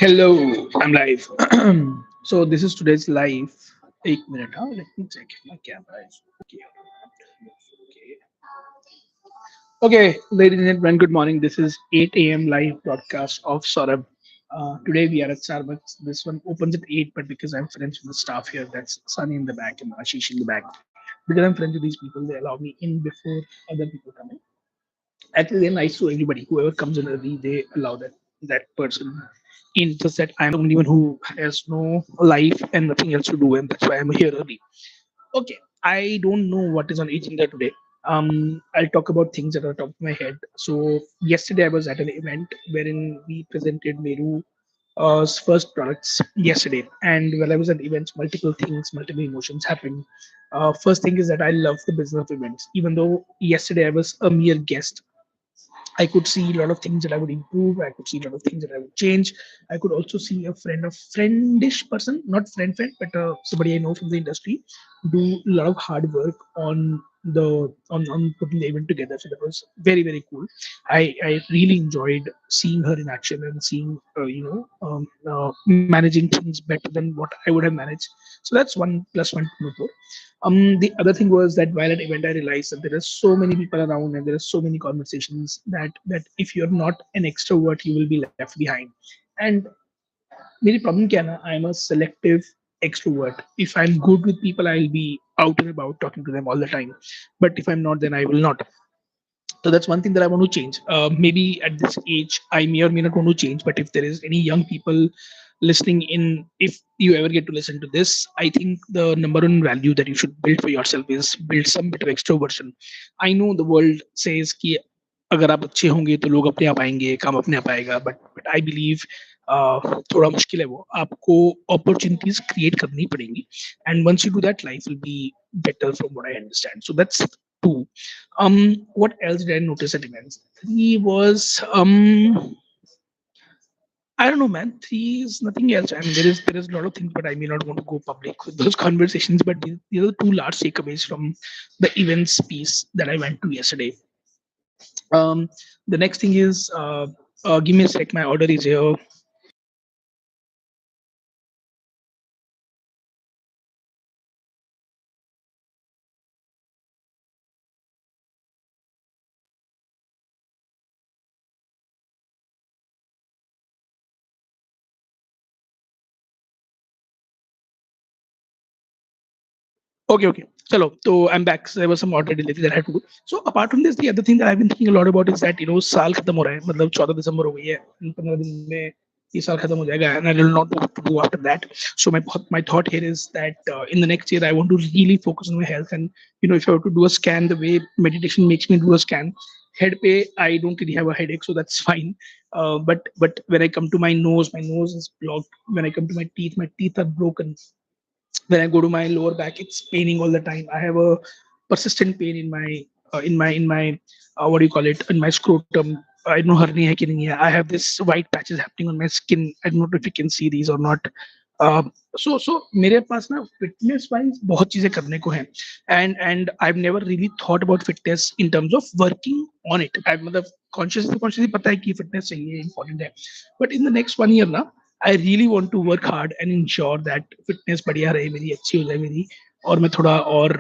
Hello, I'm live. So this is today's live. एक minute, huh? Let me check if my camera is okay. Okay. Okay, ladies and gentlemen, good morning. This is 8 a.m. live broadcast of Saurabh. Today we are at Starbucks. This one opens at 8, but because I'm friends with the staff here, that's Sunny in the back and Ashish in the back. Because I'm friends with these people, they allow me in before other people come in. Actually, they're nice to everybody. Whoever comes in early, they allow that person in. Just that I'm the only one who has no life and nothing else to do, and that's why I'm here early. Okay, I don't know what is on agenda today. I'll talk about things that are top of my head. So yesterday I was at an event wherein we presented Meru's first products yesterday, and while I was at events, multiple things, multiple emotions happened. First thing is that I love the business of events, even though yesterday I was a mere guest. I could see a lot of things that I would improve. I could see a lot of things that I would change. I could also see a friendish person, not friend, but somebody I know from the industry, do a lot of hard work on putting the event together. So that was very cool. I really enjoyed seeing her in action and seeing managing things better than what I would have managed. So that's one plus one to four. The other thing was that while at event, I realized that there are so many people around and there are so many conversations that if you're not an extrovert, you will be left behind. And मेरी problem क्या है ना, I'm a selective extrovert. If I'm good with people, I'll be out and about talking to them all the time. But if I'm not, then I will not. So that's one thing that I want to change. Maybe at this age, I may or may not want to change. But if there is any young people listening in, if you ever get to listen to this, I think the number one value that you should build for yourself is build some bit of extroversion. I know the world says कि अगर आप अच्छे होंगे तो लोग अपने आप आएंगे, काम अपने आप आएगा. But I believe थोड़ा मुश्किल है वो. आपको opportunities create करनी पड़ेंगी. And once you do that, life will be better from what I understand. So that's two. What else did I notice at events? Three was I don't know, man. Three is nothing else. I mean, there is a lot of things, but I may not want to go public with those conversations. But these are the two large takeaways from the events piece that I went to yesterday. Um, the next thing is, give me a sec. My order is here. Okay. Chalo. So I'm back. So there was some order delivery that I had to do. So apart from this, the other thing that I've been thinking a lot about is that साल खत्म हो रहा है. मतलब 14 दिसंबर हो गई है. 15 दिन में ये साल खत्म हो जाएगा, and I will not know what to do after that. So my thought here is that in the next year I want to really focus on my health, and if I were to do a scan the way meditation makes me do a scan, head pay I don't really have a headache, so that's fine. But when I come to my nose is blocked. When I come to my teeth are broken. When I go to my lower back, it's paining all the time. I have a persistent pain in my what do you call it, in my scrotum. I don't know hernia hai ki nahi hai. I have this white patches happening on my skin. I don't know if you can see these or not. So मेरे पास ना fitness wise बहुत चीजें करने को हैं. And I've never really thought about fitness in terms of working on it. I मतलब consciously पता है कि fitness चाहिए, important है. But in the next 1 year ना, I really want to work hard and ensure that fitness बढ़िया रहे मेरी, अच्छी हो जाए मेरी, और मैं थोड़ा और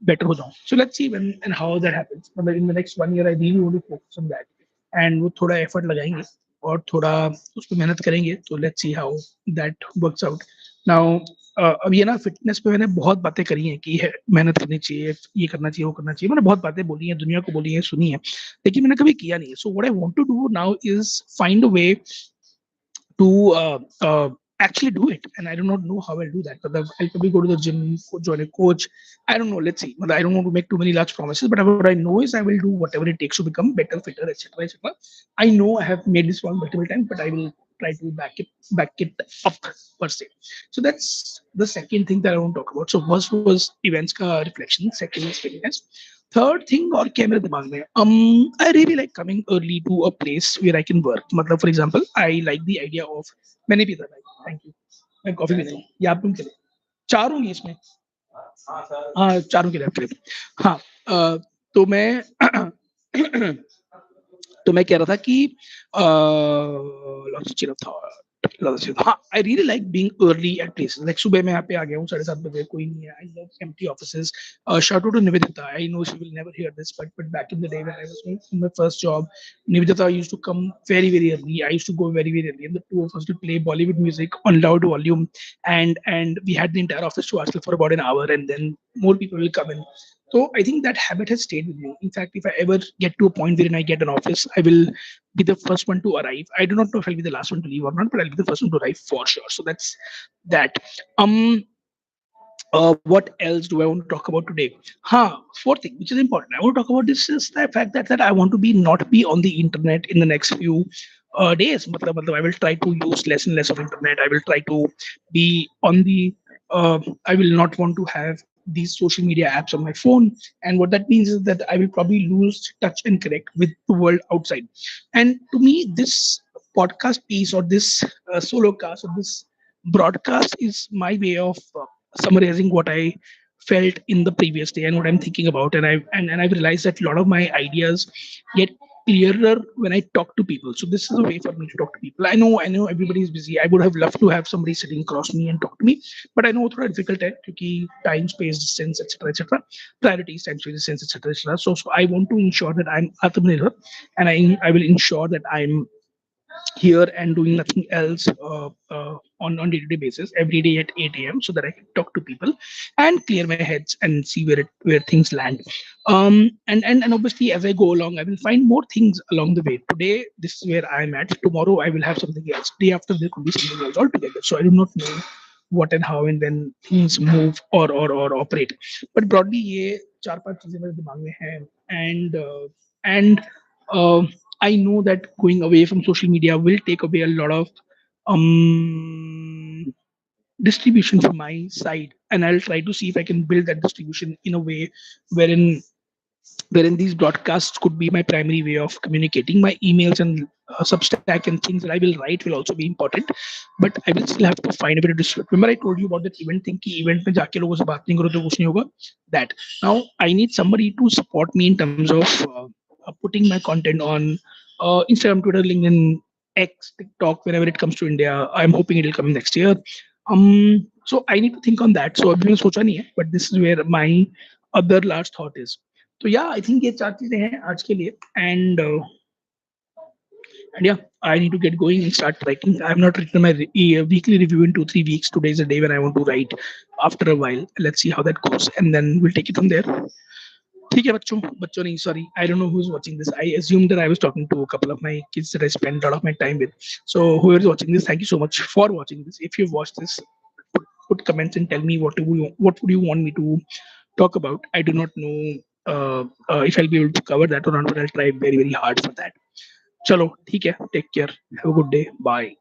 better हो जाऊँ. So let's see when and how that happens. मतलब in the next 1 year I really want to focus on that. And वो थोड़ा effort लगाएंगे और थोड़ा उस पर मेहनत करेंगे. तो let's see how that works out. Now अब ये ना फिटनेस पे मैंने बहुत बातें करी हैं कि मेहनत करनी चाहिए, ये करना चाहिए, वो करना चाहिए. मैंने बहुत बातें बोली हैं, दुनिया को बोली हैं, सुनी है, लेकिन मैंने कभी किया नहीं है. So what I want to do now is find a way to actually do it, and I do not know how I'll do that. But I'll probably go to the gym, join a coach. I don't know. Let's see. But I don't want to make too many large promises. But what I know is I will do whatever it takes to become better, fitter, etc., etc. I know I have made this one multiple times, but I will try to back it up per se. So that's the second thing that I want to talk about. So first was events ka reflection. Second is fitness. Third thing और क्या मेरे दिमाग में I really like coming early to a place where I can work. मतलब for example I like the idea of मैंने पीता भाई. Thank you. मैं कॉफी पीता हूँ. ये आप तुम के लिए चार होंगी इसमें. हाँ चारों के लिए आपके लिए. हाँ तो मैं तो मैं कह रहा था कि lots of chain of thought. Lots of, हाँ, I really like being early at places. Like सुबह मैं यहाँ पे आ गया हूँ 7:30 बजे, कोई नहीं है. I love empty offices. Shout out to Nivedita. I know she will never hear this, but back in the day when I was in my first job, Nivedita used to come very early. I used to go very early, and the two of us would play Bollywood music on loud volume, and we had the entire office to ourselves for about an hour, and then more people will come in. So I think that habit has stayed with me. In fact, if I ever get to a point wherein I get an office, I will be the first one to arrive. I do not know if I'll be the last one to leave or not, but I'll be the first one to arrive for sure. So that's that. Um, what else do I want to talk about today? Fourth thing, which is important. I want to talk about this is the fact that I want to be not be on the internet in the next few days. I will try to use less and less of internet. I will try to be on the. I will not want to have these social media apps on my phone, and what that means is that I will probably lose touch and connect with the world outside. And to me, this podcast piece or this solo cast or this broadcast is my way of summarizing what I felt in the previous day and what I'm thinking about. And I've realized that a lot of my ideas get clearer when I talk to people. So this is a way for me to talk to people. I know everybody is busy. I would have loved to have somebody sitting across me and talk to me, but I know it's difficult because time, space, distance, etc. Priorities, time, space, distance, etc. So I want to ensure that I'm Atmanirbhar, and I will ensure that I'm here and doing nothing else on day-to-day basis every day at 8 a.m. so that I can talk to people and clear my heads and see where things land. And obviously as I go along, I will find more things along the way. Today, this is where I'm at. Tomorrow, I will have something else. Day after, there could be something else altogether. So I do not know what and how and when things move or operate. But broadly, ये चार पांच चीजें मेरे दिमाग में हैं and uh, I know that going away from social media will take away a lot of um, distribution from my side, and I'll try to see if I can build that distribution in a way wherein these broadcasts could be my primary way of communicating. My emails and Substack and things that I will write will also be important, but I will still have to find a way to distribute. Remember, I told you about that event thing. कि event में जाके लोगों से बात नहीं करो तो कुछ नहीं होगा. That now I need somebody to support me in terms of putting my content on Instagram, Twitter, LinkedIn, X, TikTok, whenever it comes to India. I'm hoping it will come next year. So I need to think on that. So अभी मैंने सोचा नहीं है, but this is where my other large thought is. तो या I think ये चार चीजें हैं आज के लिए and yeah, I need to get going and start writing. I have not written my weekly review in 2-3 weeks. Today is the day when I want to write after a while. Let's see how that goes and then we'll take it from there. ठीक है बच्चों नहीं, sorry, I don't know who's watching this. I assume that I was talking to a couple of my kids that I spend a lot of my time with. So whoever is watching this, thank you so much for watching this. If you've watched this, put comments and tell me what would you want me to talk about. I do not know if I'll be able to cover that or not, but I'll try very hard for that. चलो ठीक है, take care, have a good day, bye.